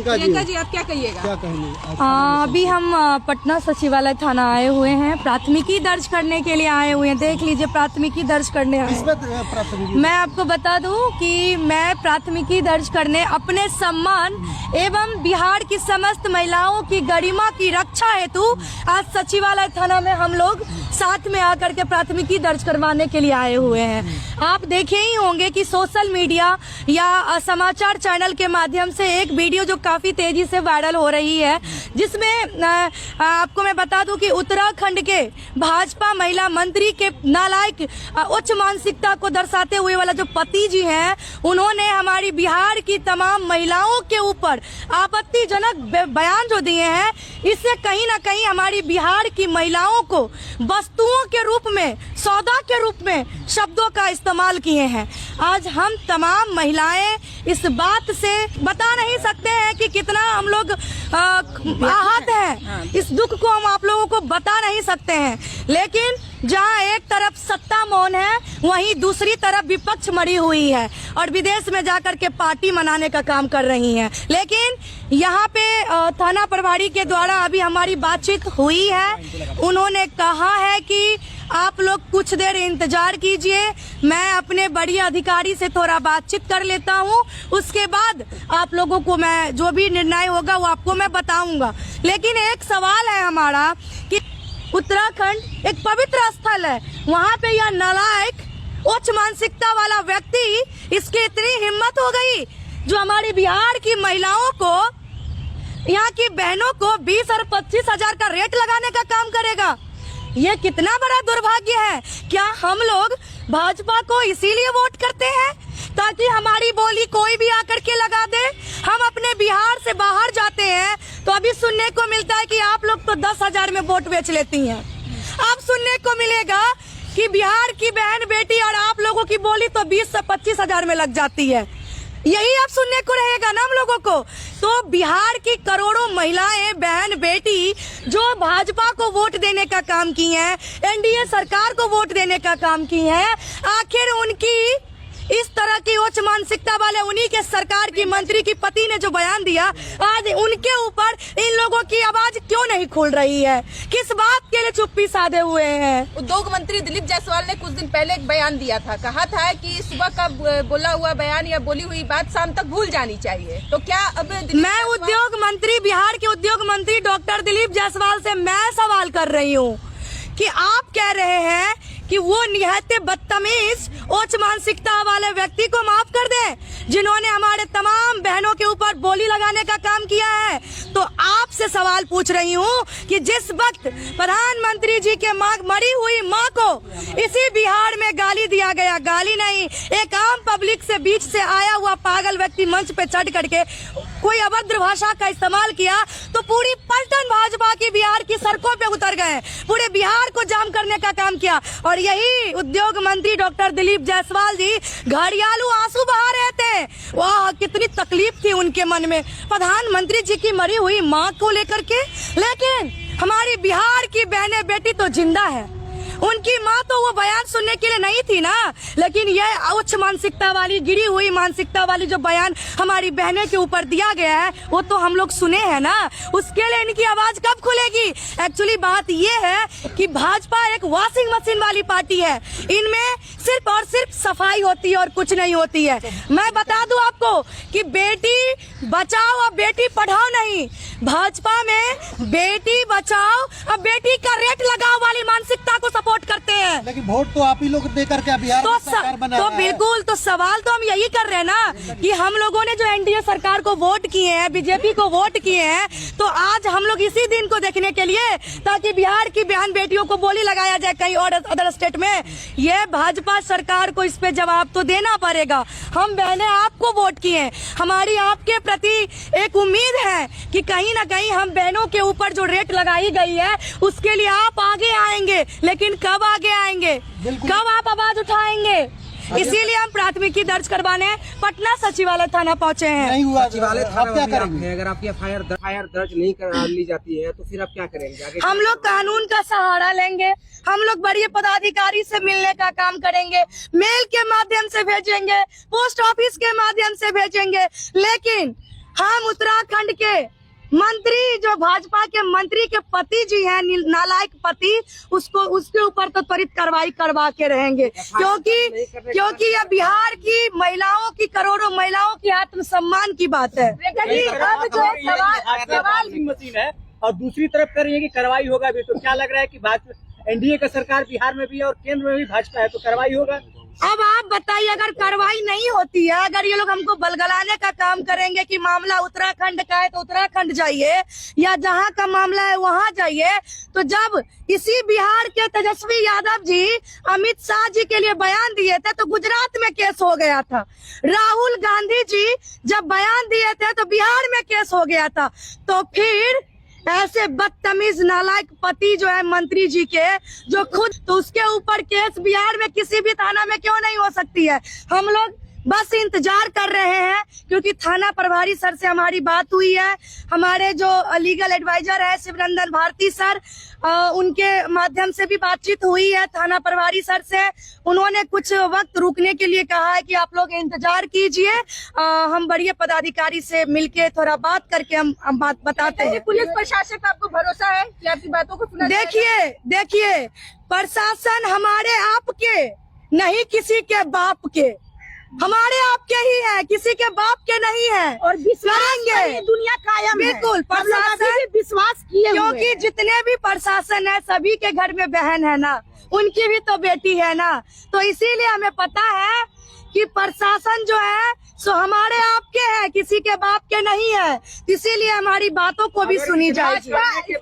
प्रियंका जी आप क्या कहिएगा? क्या कहेंगे? अभी हम पटना सचिवालय थाना आए हुए हैं, प्राथमिकी दर्ज करने के लिए आए हुए हैं। देख लीजिए, प्राथमिकी दर्ज करने आए। मैं आपको बता दूं कि मैं प्राथमिकी दर्ज करने अपने सम्मान एवं बिहार की समस्त महिलाओं की गरिमा की रक्षा हेतु आज सचिवालय थाना में हम लोग साथ में आकर के प्राथमिकी दर्ज करवाने के लिए आए हुए हैं। आप देखे ही होंगे कि सोशल मीडिया या समाचार चैनल के माध्यम से एक वीडियो जो काफी तेजी से वायरल हो रही है, जिसमें आपको मैं बता दूं कि उत्तराखंड के भाजपा महिला मंत्री के नालायक उच्च मानसिकता को दर्शाते हुए वाला जो पति जी हैं, उन्होंने हमारी बिहार की तमाम महिलाओं के ऊपर आपत्तिजनक बयान जो दिए हैं, इससे कहीं ना कहीं हमारी बिहार की महिलाओं को वस्तुओं के रूप में, सौदा के रूप में शब्दों का इस्तेमाल किए हैं। आज हम तमाम महिलाएं इस बात से बता नहीं सकते हैं कि कितना हम लोग आहत हैं। इस दुख को हम आप लोगों को बता नहीं सकते हैं, लेकिन जहां एक तरफ सत्ता मौन है, वहीं दूसरी तरफ विपक्ष मरी हुई है और विदेश में जाकर के पार्टी मनाने का काम कर रही हैं। लेकिन यहाँ पे थाना प्रभारी के द्वारा अभी हमारी बातचीत हुई है। उन्होंने कहा है कि आप लोग कुछ देर इंतजार कीजिए, मैं अपने बड़ी अधिकारी से थोड़ा बातचीत कर लेता हूँ, उसके बाद आप लोगों को मैं जो भी निर्णय होगा वो आपको मैं बताऊंगा। लेकिन एक सवाल है हमारा कि उत्तराखंड एक पवित्र स्थल है, वहाँ पे यह नालायक उच्च मानसिकता वाला व्यक्ति, इसकी इतनी हिम्मत हो गई जो हमारी बिहार की महिलाओं को, यहाँ की बहनों को 20 और 25 हजार का रेट लगाने का काम करेगा। ये कितना बड़ा दुर्भाग्य है। क्या हम लोग भाजपा को इसीलिए वोट करते हैं ताकि हमारी बोली कोई भी आकर के लगा दे? हम अपने बिहार से बाहर जाते हैं तो अभी सुनने को मिलता है कि आप लोग तो 10,000 में वोट बेच लेती हैं। अब सुनने को मिलेगा कि बिहार की बहन बेटी और आप लोगों की बोली तो 20 से 25 हजार में लग जाती है। यही अब सुनने को रहेगा ना हम लोगों को। तो बिहार की करोड़ों महिलाएं, बहन बेटी जो भाजपा को वोट देने का काम की हैं, एनडीए सरकार को वोट देने का काम की हैं, आखिर उनकी इस तरह की उच्च मानसिकता वाले उन्हीं के सरकार की मंत्री की पति ने जो बयान दिया, आज उनके ऊपर इन लोगों की आवाज क्यों नहीं खुल रही है? किस बात के लिए चुप्पी साधे हुए हैं? उद्योग मंत्री दिलीप जायसवाल ने कुछ दिन पहले एक बयान दिया था, कहा था कि सुबह का बोला हुआ बयान या बोली हुई बात शाम तक भूल जानी चाहिए। तो क्या अब मैं उद्योग मंत्री, बिहार के उद्योग मंत्री डॉक्टर दिलीप जायसवाल से मैं सवाल कर रही हूँ कि आप कह रहे हैं कि वो निहायत बदतमीज उच्च मानसिकता वाले व्यक्ति को माफ कर दें, जिन्होंने हमारे तमाम बहनों के ऊपर बोली लगाने का काम किया है। तो आपसे सवाल पूछ रही हूँ कि जिस वक्त प्रधानमंत्री जी के मरी हुई माँ को इसी बिहार में गाली दिया गया, गाली नहीं, एक आम पब्लिक से बीच से आया हुआ पागल व्यक्ति मंच पे चढ़ करके कोई अभद्र भाषा का इस्तेमाल किया, तो पूरी पलटन भाजपा की बिहार की सड़कों पे उतर गए, पूरे बिहार को जाम करने का काम किया। और यही उद्योग मंत्री डॉक्टर दिलीप जायसवाल जी घड़ियालू आंसू बहा रहे थे। वाह, कितनी तकलीफ थी उनके मन में प्रधानमंत्री जी की मरी हुई माँ को लेकर के। लेकिन हमारी बिहार की बहने बेटी तो जिंदा है, उनकी माँ तो वो बयान सुनने के लिए नहीं थी ना। लेकिन ये उच्च मानसिकता वाली, गिरी हुई मानसिकता वाली जो बयान हमारी बहनों के ऊपर दिया गया है, वो तो हम लोग सुने हैं ना। उसके लिए इनकी आवाज कब खुलेगी? एक्चुअली बात ये है कि भाजपा एक वॉशिंग मशीन वाली पार्टी है, इनमें सिर्फ और सिर्फ सफाई होती है और कुछ नहीं होती है। मैं बता दूं आपको कि बेटी बचाओ और बेटी पढ़ाओ नहीं, भाजपा में बेटी बचाओ और बेटी का रेट लगाओ वाली मानसिकता को सपोर्ट करते हैं। लेकिन वोट तो आप ही लोग देकर के बिहार में सरकार बना तो बिल्कुल, तो सवाल तो हम यही कर रहे हैं ना कि हम लोगों ने जो एनडीए सरकार को वोट किए हैं, बीजेपी को वोट किए हैं, तो आज हम लोग इसी दिन को देखने के लिए ताकि बिहार की बहन बेटियों को बोली लगाया जाए कहीं और अदर स्टेट में, ये भाजपा सरकार को इस पे जवाब तो देना पड़ेगा। हम बहनें आपको वोट किए, हमारी आपके प्रति एक उम्मीद है कि कहीं ना कहीं हम बहनों के ऊपर जो रेट लगाई गई है उसके लिए आप आगे आएंगे। लेकिन कब आगे आएंगे, कब आप आवाज उठाएंगे? इसीलिए हम प्राथमिकी दर्ज करवाने पटना सचिवालय थाना पहुंचे हैं। नहीं हुआ सचिवालय आप क्या करेंगे? अगर आपकी एफआईआर दर्ज नहीं कर ली जाती है तो फिर आप क्या करेंगे? हम लोग कानून का सहारा लेंगे, हम लोग बड़े पदाधिकारी से मिलने का काम करेंगे, मेल के माध्यम से भेजेंगे, पोस्ट ऑफिस के माध्यम से भेजेंगे। लेकिन हम उत्तराखंड मंत्री जो भाजपा के मंत्री के पति जी हैं, नालायक पति, उसके ऊपर तो त्वरित कार्रवाई करवा के रहेंगे, क्योंकि यह बिहार की महिलाओं की, करोड़ों महिलाओं की आत्मसम्मान की बात है। अब जो है सवाल मशीन है और दूसरी तरफ कर रही है कि कार्रवाई होगा भी, तो क्या लग रहा है कि भाजपा एनडीए का सरकार बिहार में भी है और केंद्र में भी भाजपा है, तो कार्रवाई होगा? अब आप बताइए, अगर कार्रवाई नहीं होती है, अगर ये लोग हमको बलगलाने का काम करेंगे कि मामला उत्तराखंड का है तो उत्तराखंड जाइए, या जहाँ का मामला है वहाँ जाइए, तो जब इसी बिहार के तेजस्वी यादव जी अमित शाह जी के लिए बयान दिए थे तो गुजरात में केस हो गया था। राहुल गांधी जी जब बयान दिए थे तो बिहार में केस हो गया था। तो फिर ऐसे बदतमीज नालायक पति जो है मंत्री जी के, जो खुद, तो उसके ऊपर केस बिहार में किसी भी थाना में क्यों नहीं हो सकती है? हम लोग बस इंतजार कर रहे हैं, क्योंकि थाना प्रभारी सर से हमारी बात हुई है। हमारे जो लीगल एडवाइजर है शिवरंजन भारती सर, उनके माध्यम से भी बातचीत हुई है थाना प्रभारी सर से। उन्होंने कुछ वक्त रुकने के लिए कहा है कि आप लोग इंतजार कीजिए, हम बड़े पदाधिकारी से मिलके थोड़ा बात करके हम बात बताते हैं। पुलिस प्रशासन पर आपको भरोसा है कि आपकी बातों को सुना जाएगा? देखिए, प्रशासन हमारे आपके नहीं, किसी के बाप के, हमारे आपके ही है, किसी के बाप के नहीं है। और करेंगे, दुनिया कायम है। बिल्कुल प्रशासन, विश्वास किए, क्योंकि जितने भी प्रशासन है सभी के घर में बहन है ना, उनकी भी तो बेटी है ना, तो इसीलिए हमें पता है कि प्रशासन जो है सो हमारे आपके है, किसी के बाप के नहीं है, इसीलिए हमारी बातों को भी सुनी जाएगी।